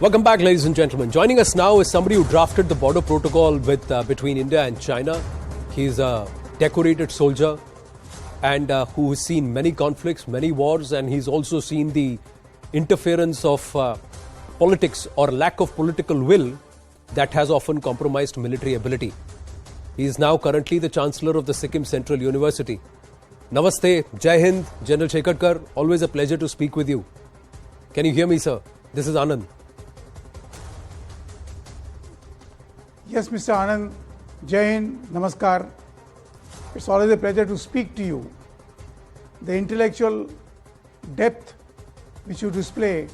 Welcome back, ladies and gentlemen. Joining us now is somebody who drafted the border protocol between India and China. He's a decorated soldier and who has seen many conflicts, many wars, and he's also seen the interference of politics or lack of political will that has often compromised military ability. He is now currently the Chancellor of the Sikkim Central University. Namaste, Jai Hind, General Shekhar. Always a pleasure to speak with you. Can you hear me, sir? This is Anand. Yes, Mr. Anand, Jai Hind, Namaskar. It's always a pleasure to speak to you. The intellectual depth which you display,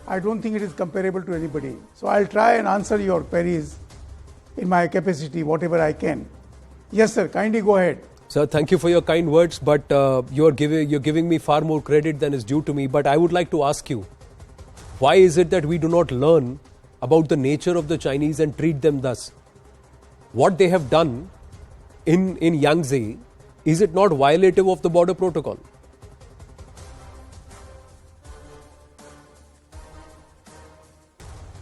I don't think it is comparable to anybody. So I'll try and answer your queries in my capacity, whatever I can. Yes, sir, kindly go ahead. Sir, thank you for your kind words, but you're giving me far more credit than is due to me. But I would like to ask you, why is it that we do not learn about the nature of the Chinese and treat them thus? What they have done in Yangtze, is it not violative of the border protocol?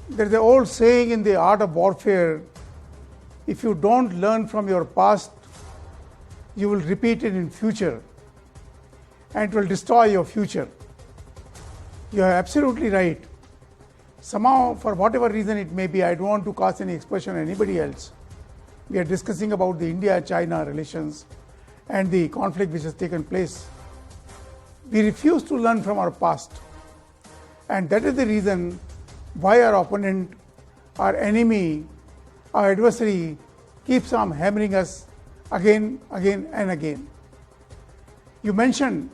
There's an old saying in the art of warfare, if you don't learn from your past, you will repeat it in future and it will destroy your future. You are absolutely right. Somehow, for whatever reason it may be, I don't want to cast any expression on anybody else. We are discussing about the India-China relations and the conflict which has taken place. We refuse to learn from our past. And that is the reason why our opponent, our enemy, our adversary keeps on hammering us again and again. You mentioned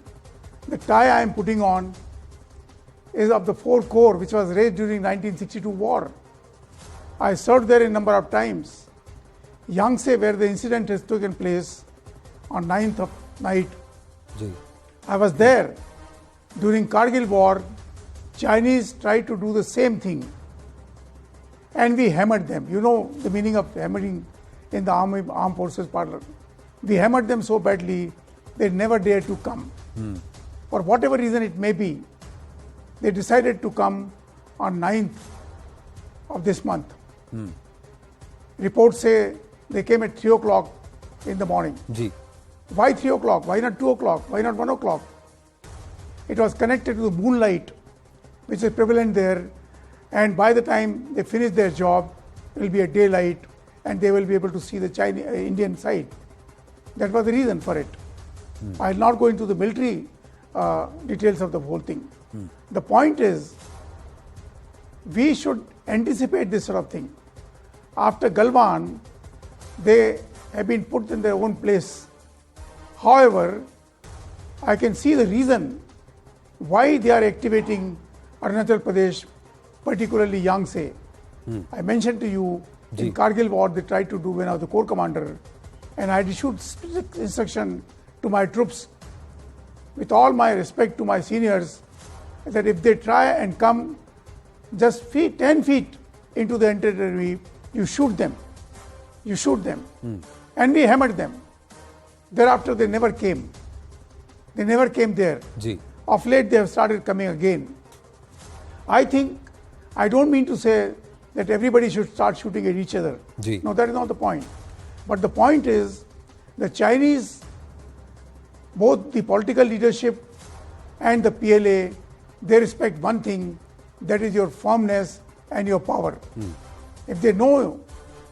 the tie I am putting on is of the 4 Corps which was raised during 1962 war. I served there a number of times. Yangtze, where the incident has taken place on 9th of night. I was there. During Kargil war, Chinese tried to do the same thing and we hammered them. You know the meaning of hammering in the armed forces parlor. We hammered them so badly, they never dared to come. For whatever reason it may be, they decided to come on 9th of this month. Reports say they came at 3 o'clock in the morning. Why 3 o'clock? Why not 2 o'clock? Why not 1 o'clock? It was connected to the moonlight which is prevalent there, and by the time they finish their job, it will be a daylight and they will be able to see the Chinese, Indian side. That was the reason for it. I will not go into the military details of the whole thing. The point is, we should anticipate this sort of thing. After Galwan, they have been put in their own place. However, I can see the reason why they are activating Arunachal Pradesh, particularly Yangtze. I mentioned to you, in Kargil war, they tried to do when I was the Corps Commander, and I had issued strict instruction to my troops, with all my respect to my seniors, that if they try and come just 10 feet into the territory, you shoot them. You shoot them. And we hammered them. Thereafter, they never came. They never came there. Of late, they have started coming again. I don't mean to say that everybody should start shooting at each other. No, that is not the point. But the point is, the Chinese, both the political leadership and the PLA, they respect one thing, that is your firmness and your power. If they know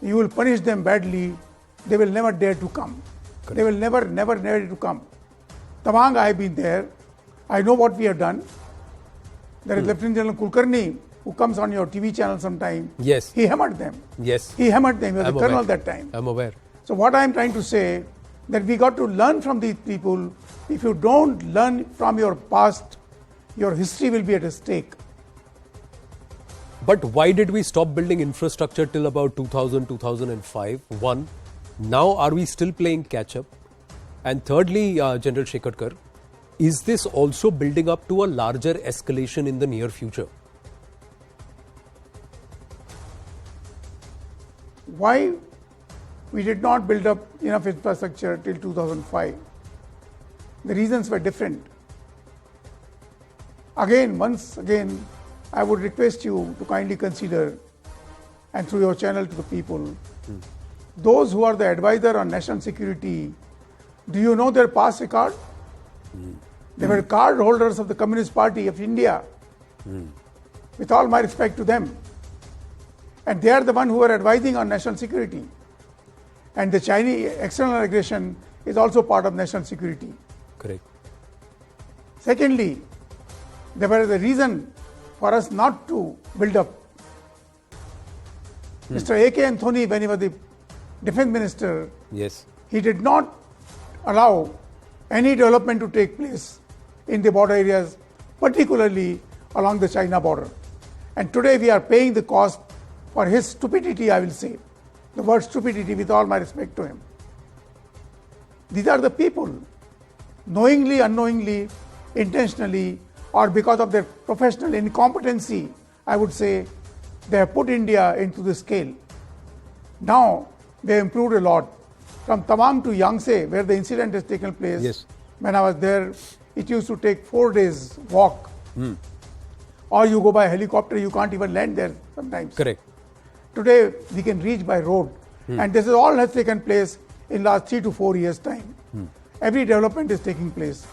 you will punish them badly, they will never dare to come. They will never dare to come. Tawang, I have been there. I know what we have done. There is Lieutenant General Kulkarni, who comes on your TV channel sometime. Yes. He hammered them. Yes. He hammered them. He was the colonel that time. I'm aware. So what I am trying to say, that we got to learn from these people. If you don't learn from your past, your history will be at stake. But why did we stop building infrastructure till about 2000, 2005? One, now are we still playing catch up? And thirdly, General Shekhar, is this also building up to a larger escalation in the near future? Why we did not build up enough infrastructure till 2005? The reasons were different. Once again, I would request you to kindly consider, and through your channel to the people, those who are the advisor on national security, do you know their past record? They were card holders of the Communist Party of India, with all my respect to them. And they are the one who are advising on national security. And the Chinese external aggression is also part of national security. Correct. Secondly, there was a reason for us not to build up. Mr. A.K. Anthony, when he was the defense minister, Yes. he did not allow any development to take place in the border areas, particularly along the China border. And today we are paying the cost for his stupidity, I will say. The word stupidity, with all my respect to him. These are the people, knowingly, unknowingly, intentionally, or because of their professional incompetency, I would say, they have put India into the scale. Now, they improved a lot. From Tawang to Yangtze, where the incident has taken place, Yes. when I was there, it used to take 4 days walk. Or you go by helicopter, you can't even land there sometimes. Correct. Today, we can reach by road. And this is all has taken place in last 3 to 4 years' time. Every development is taking place.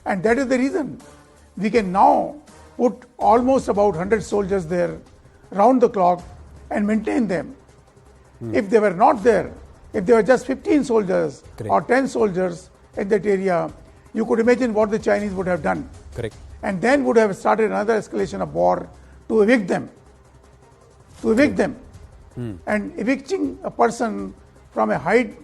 And that is the reason we can now put almost about 100 soldiers there round the clock and maintain them. If they were not there, if there were just 15 soldiers Correct. or 10 soldiers in that area, you could imagine what the Chinese would have done. Correct. And then would have started another escalation of war to evict them. To evict them. And evicting a person from a height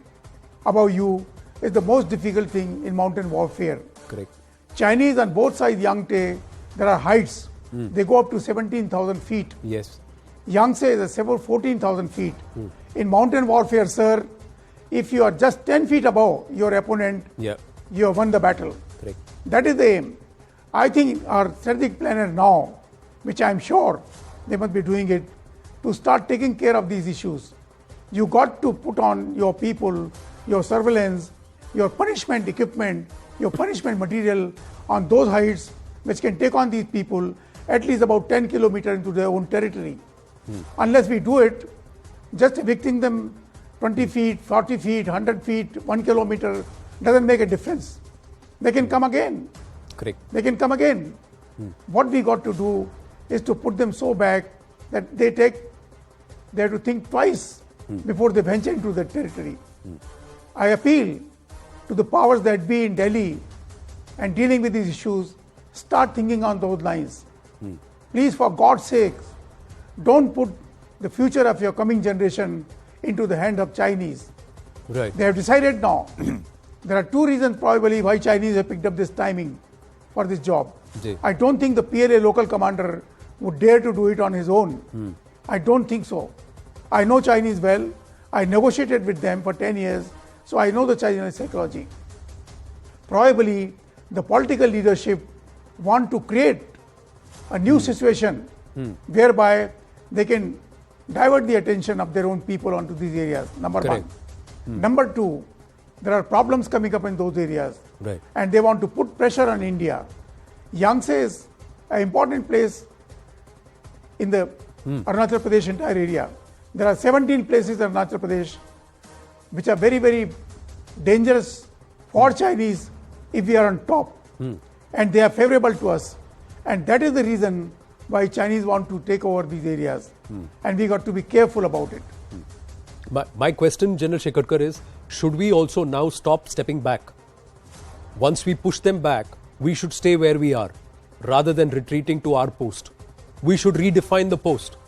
above you is the most difficult thing in mountain warfare. Correct. Chinese on both sides Yangtze, there are heights. They go up to 17,000 feet. Yes. Yangtze is several 14,000 feet. In mountain warfare, sir, if you are just 10 feet above your opponent, Yeah. you have won the battle. Correct. That is the aim. I think our strategic planner now, which I am sure they must be doing it, to start taking care of these issues. You got to put on your people, your surveillance, your punishment equipment, your punishment material on those heights which can take on these people at least about 10 kilometers into their own territory. Unless we do it, just evicting them 20 feet, 40 feet, 100 feet, 1 kilometer doesn't make a difference. They can come again. Correct. They can come again. What we got to do is to put them so back that they have to think twice before they venture into that territory. I appeal to the powers that be in Delhi and dealing with these issues, start thinking on those lines. Please, for God's sake, don't put the future of your coming generation into the hand of Chinese. Right. They have decided now. There are 2 reasons probably why Chinese have picked up this timing for this job. Ji. I don't think the PLA local commander would dare to do it on his own. I don't think so. I know Chinese well. I negotiated with them for 10 years, so I know the Chinese psychology. Probably the political leadership want to create a new situation whereby they can divert the attention of their own people onto these areas, number Correct. one. Number two, there are problems coming up in those areas. Right. And they want to put pressure on India. Yangtze is an important place in the Arunachal Pradesh entire area. There are 17 places in Arunachal Pradesh which are very, very dangerous for Chinese if we are on top. And they are favorable to us. And that is the reason why Chinese want to take over these areas. And we got to be careful about it. My question, General Shekarkar, is should we also now stop stepping back? Once we push them back, we should stay where we are rather than retreating to our post. We should redefine the post.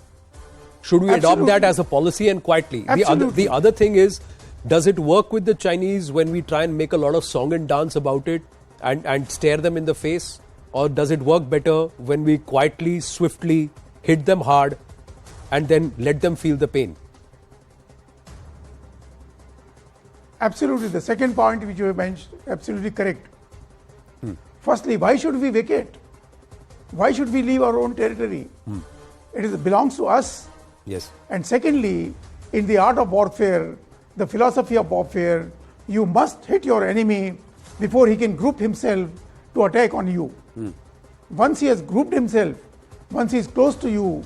Should we adopt that as a policy and quietly? The other thing is, does it work with the Chinese when we try and make a lot of song and dance about it and stare them in the face? Or does it work better when we quietly, swiftly hit them hard and then let them feel the pain? Absolutely. The second point which you have mentioned, absolutely correct. Firstly, why should we vacate? Why should we leave our own territory? It belongs to us. Yes. And secondly, in the art of warfare, the philosophy of warfare, you must hit your enemy before he can group himself to attack on you. Once he has grouped himself, Once he is close to you,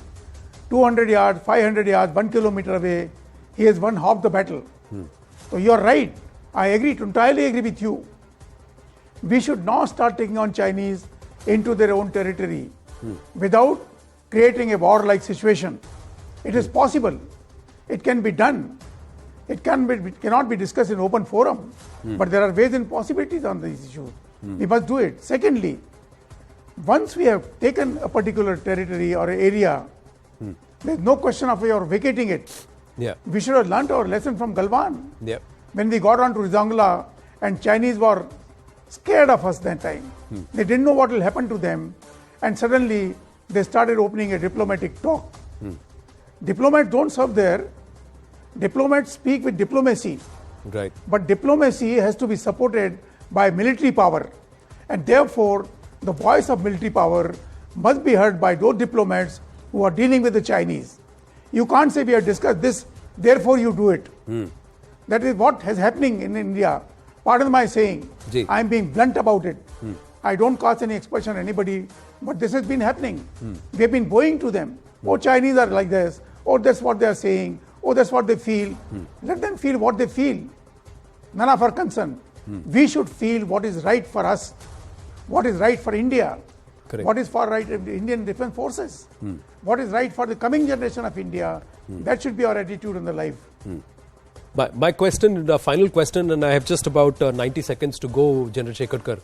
200 yards, 500 yards, 1 kilometer away, he has won half the battle. So you are right. I agree, entirely agree with you. We should not start taking on Chinese into their own territory without creating a war-like situation. It is possible. It can be done. It cannot be discussed in open forum. But there are ways and possibilities on these issues. We must do it. Secondly, once we have taken a particular territory or area, there is no question of your vacating it. Yeah. We should have learnt our lesson from Galwan. Yeah. When we got on to Rizangla and Chinese were scared of us that time. They didn't know what will happen to them, and suddenly they started opening a diplomatic talk. Diplomats don't serve there. Diplomats speak with diplomacy. Right. But diplomacy has to be supported by military power, and therefore the voice of military power must be heard by those diplomats who are dealing with the Chinese. You can't say we have discussed this, therefore you do it. That is what is happening in India. Pardon my saying, I am being blunt about it. I don't cause any expression on anybody, but this has been happening. We have been bowing to them. Oh, Chinese are like this. Oh, that's what they are saying. Oh, that's what they feel. Let them feel what they feel. None of our concern. We should feel what is right for us, what is right for India, what is for right of the Indian Defence Forces, what is right for the coming generation of India. That should be our attitude in the life. My question, the final question, and I have just about 90 seconds to go, General Shekhar.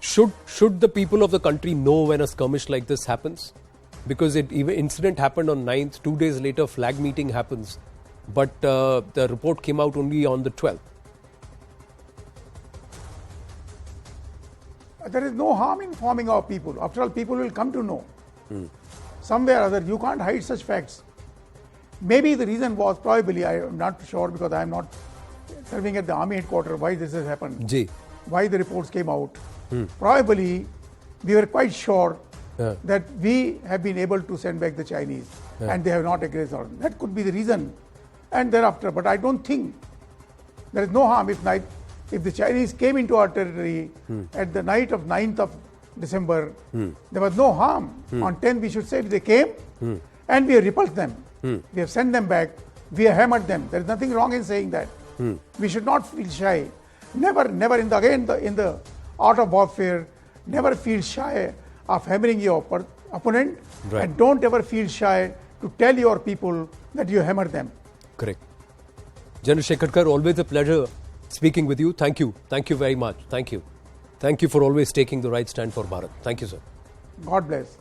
Should the people of the country know when a skirmish like this happens? Because incident happened on 9th, 2 days later flag meeting happens, but the report came out only on the 12th. There is no harm in informing our people. After all, people will come to know. Somewhere or other, you can't hide such facts. Maybe the reason was probably, I am not sure because I am not serving at the army headquarters, why this has happened, why the reports came out. Probably we were quite sure that we have been able to send back the Chinese and they have not aggressed on. That could be the reason. And thereafter, but I don't think there is no harm if the Chinese came into our territory at the night of 9th of December, there was no harm. On 10th we should say they came and we have repulsed them. We have sent them back. We have hammered them. There is nothing wrong in saying that. We should not feel shy. Never in the art of warfare, never feel shy of hammering your opponent, and don't ever feel shy to tell your people that you hammer them. Correct. General Shekhar, always a pleasure speaking with you. Thank you. Thank you very much. Thank you. Thank you for always taking the right stand for Bharat. Thank you, sir. God bless.